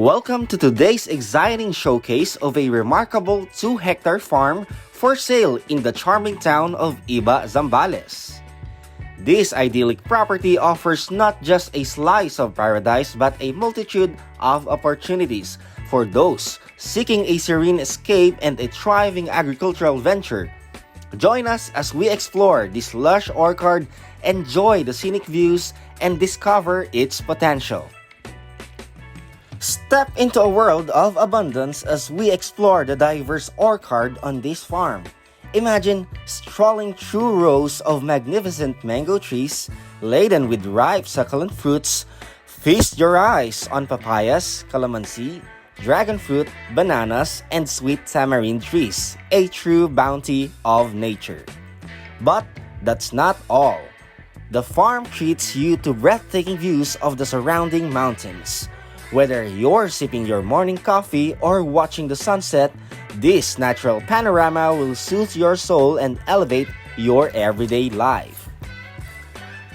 Welcome to today's exciting showcase of a remarkable 2-hectare farm for sale in the charming town of Iba, Zambales. This idyllic property offers not just a slice of paradise but a multitude of opportunities for those seeking a serene escape and a thriving agricultural venture. Join us as we explore this lush orchard, enjoy the scenic views, and discover its potential. Step into a world of abundance as we explore the diverse orchard on this farm. Imagine strolling through rows of magnificent mango trees laden with ripe succulent fruits. Feast your eyes on papayas, calamansi, dragon fruit, bananas, and sweet tamarind trees, a true bounty of nature. But that's not all. The farm treats you to breathtaking views of the surrounding mountains. Whether you're sipping your morning coffee or watching the sunset, this natural panorama will soothe your soul and elevate your everyday life.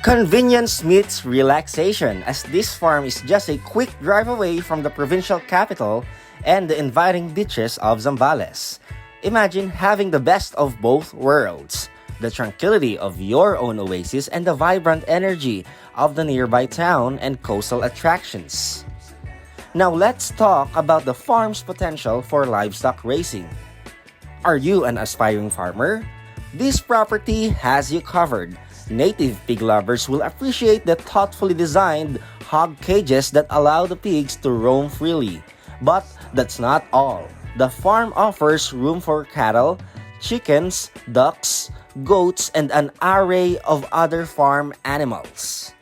Convenience meets relaxation, as this farm is just a quick drive away from the provincial capital and the inviting beaches of Zambales. Imagine having the best of both worlds: the tranquility of your own oasis and the vibrant energy of the nearby town and coastal attractions. Now let's talk about the farm's potential for livestock raising. Are you an aspiring farmer? This property has you covered. Native pig lovers will appreciate the thoughtfully designed hog cages that allow the pigs to roam freely. But that's not all. The farm offers room for cattle, chickens, ducks, goats, and an array of other farm animals.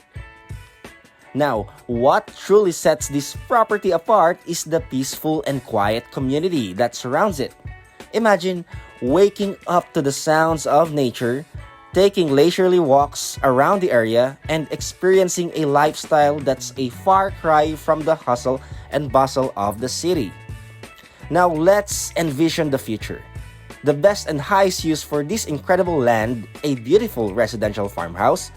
Now, what truly sets this property apart is the peaceful and quiet community that surrounds it. Imagine waking up to the sounds of nature, taking leisurely walks around the area, and experiencing a lifestyle that's a far cry from the hustle and bustle of the city. Now, let's envision the future. The best and highest use for this incredible land, a beautiful residential farmhouse.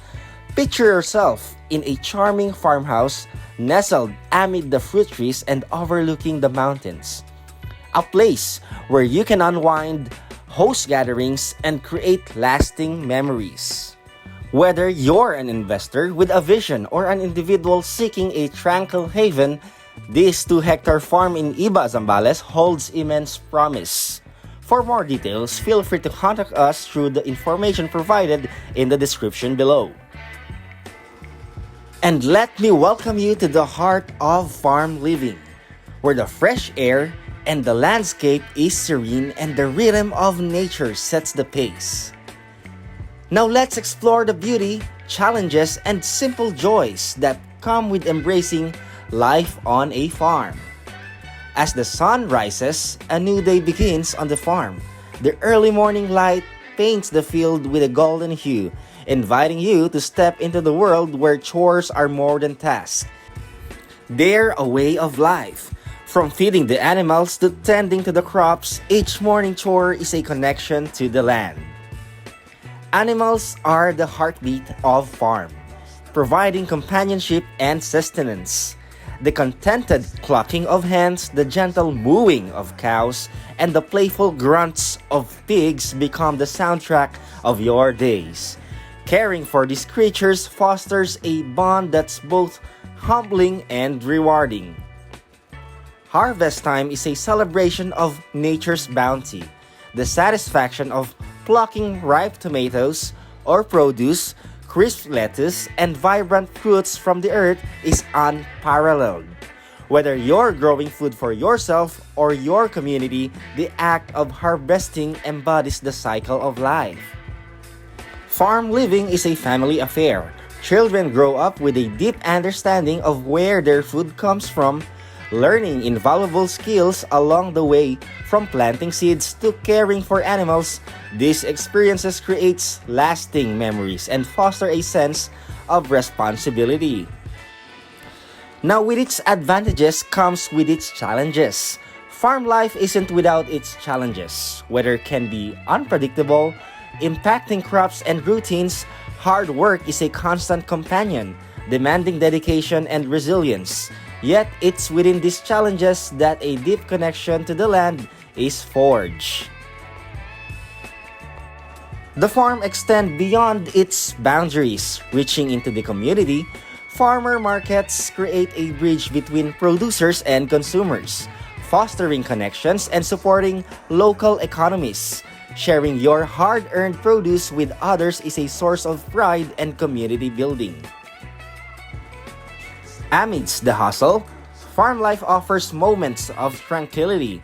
Picture yourself in a charming farmhouse nestled amid the fruit trees and overlooking the mountains. A place where you can unwind, host gatherings, and create lasting memories. Whether you're an investor with a vision or an individual seeking a tranquil haven, this 2-hectare farm in Iba, Zambales holds immense promise. For more details, feel free to contact us through the information provided in the description below. And let me welcome you to the heart of farm living, where the fresh air and the landscape is serene and the rhythm of nature sets the pace. Now let's explore the beauty, challenges, and simple joys that come with embracing life on a farm. As the sun rises, a new day begins on the farm. The early morning light paints the field with a golden hue, inviting you to step into the world where chores are more than tasks. They're a way of life. From feeding the animals to tending to the crops, each morning chore is a connection to the land. Animals are the heartbeat of farm, providing companionship and sustenance. The contented clucking of hens, the gentle mooing of cows, and the playful grunts of pigs become the soundtrack of your days. Caring for these creatures fosters a bond that's both humbling and rewarding. Harvest time is a celebration of nature's bounty. The satisfaction of plucking ripe tomatoes or produce, crisp lettuce, and vibrant fruits from the earth is unparalleled. Whether you're growing food for yourself or your community, the act of harvesting embodies the cycle of life. Farm living is a family affair. Children grow up with a deep understanding of where their food comes from, learning invaluable skills along the way. From planting seeds to caring for animals, these experiences create lasting memories and foster a sense of responsibility. Now, with its advantages comes with its challenges. Farm life isn't without its challenges. Weather can be unpredictable, impacting crops and routines. Hard work is a constant companion, demanding dedication and resilience. Yet it's within these challenges that a deep connection to the land is forged. The farm extends beyond its boundaries, reaching into the community. Farmer markets create a bridge between producers and consumers, fostering connections and supporting local economies. Sharing your hard-earned produce with others is a source of pride and community building. Amidst the hustle, farm life offers moments of tranquility.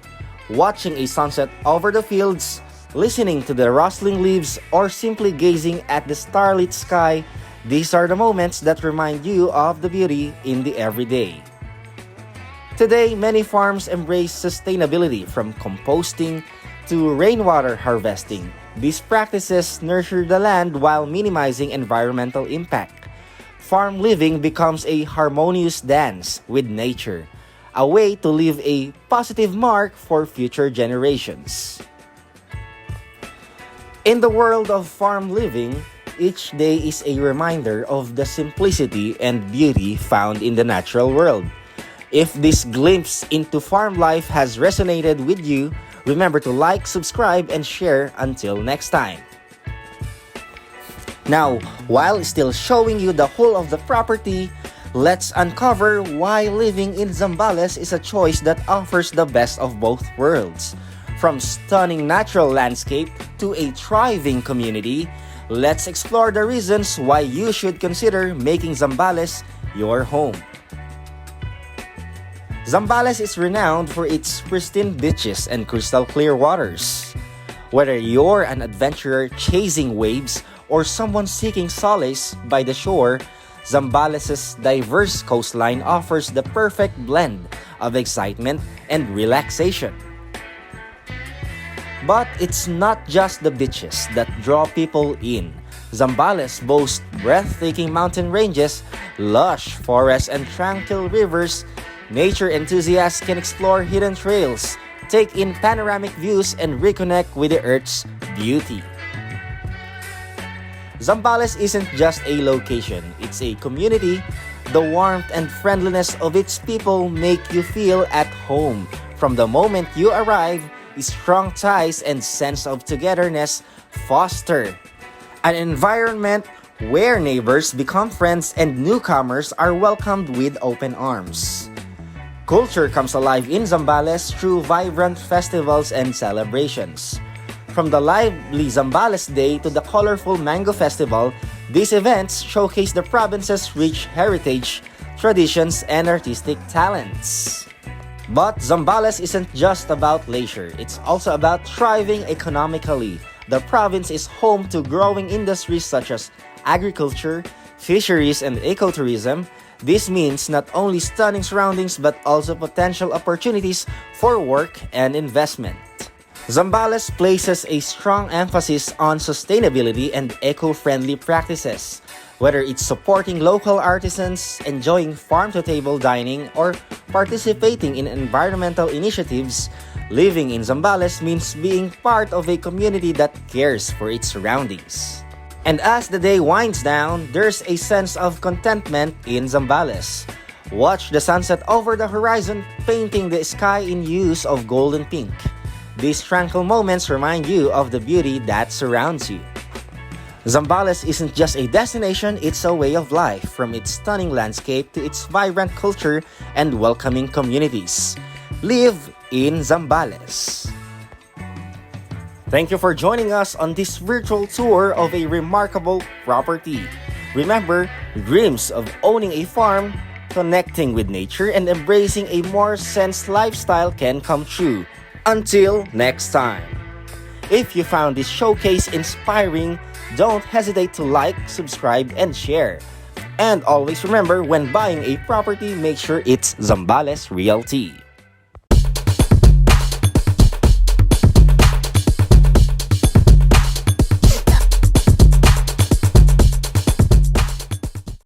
Watching a sunset over the fields, listening to the rustling leaves, or simply gazing at the starlit sky, these are the moments that remind you of the beauty in the everyday. Today, many farms embrace sustainability from composting to rainwater harvesting. These practices nurture the land while minimizing environmental impact. Farm living becomes a harmonious dance with nature, a way to leave a positive mark for future generations. In the world of farm living, each day is a reminder of the simplicity and beauty found in the natural world. If this glimpse into farm life has resonated with you, remember to like, subscribe, and share until next time. Now, while still showing you the whole of the property, let's uncover why living in Zambales is a choice that offers the best of both worlds. From stunning natural landscape to a thriving community, let's explore the reasons why you should consider making Zambales your home. Zambales is renowned for its pristine beaches and crystal clear waters. Whether you're an adventurer chasing waves or someone seeking solace by the shore, Zambales' diverse coastline offers the perfect blend of excitement and relaxation. But it's not just the beaches that draw people in. Zambales boasts breathtaking mountain ranges, lush forests, and tranquil rivers. Nature enthusiasts can explore hidden trails, take in panoramic views, and reconnect with the Earth's beauty. Zambales isn't just a location, it's a community. The warmth and friendliness of its people make you feel at home. From the moment you arrive, strong ties and sense of togetherness foster an environment where neighbors become friends and newcomers are welcomed with open arms. Culture comes alive in Zambales through vibrant festivals and celebrations. From the lively Zambales Day to the colorful Mango Festival, these events showcase the province's rich heritage, traditions, and artistic talents. But Zambales isn't just about leisure, it's also about thriving economically. The province is home to growing industries such as agriculture, fisheries, and ecotourism. This means not only stunning surroundings but also potential opportunities for work and investment. Zambales places a strong emphasis on sustainability and eco-friendly practices. Whether it's supporting local artisans, enjoying farm-to-table dining, or participating in environmental initiatives, living in Zambales means being part of a community that cares for its surroundings. And as the day winds down, there's a sense of contentment in Zambales. Watch the sunset over the horizon, painting the sky in hues of gold and pink. These tranquil moments remind you of the beauty that surrounds you. Zambales isn't just a destination, it's a way of life, from its stunning landscape to its vibrant culture and welcoming communities. Live in Zambales. Thank you for joining us on this virtual tour of a remarkable property. Remember, dreams of owning a farm, connecting with nature, and embracing a more sensed lifestyle can come true. Until next time. If you found this showcase inspiring, don't hesitate to like, subscribe, and share. And always remember, when buying a property, make sure it's Zambales Realty.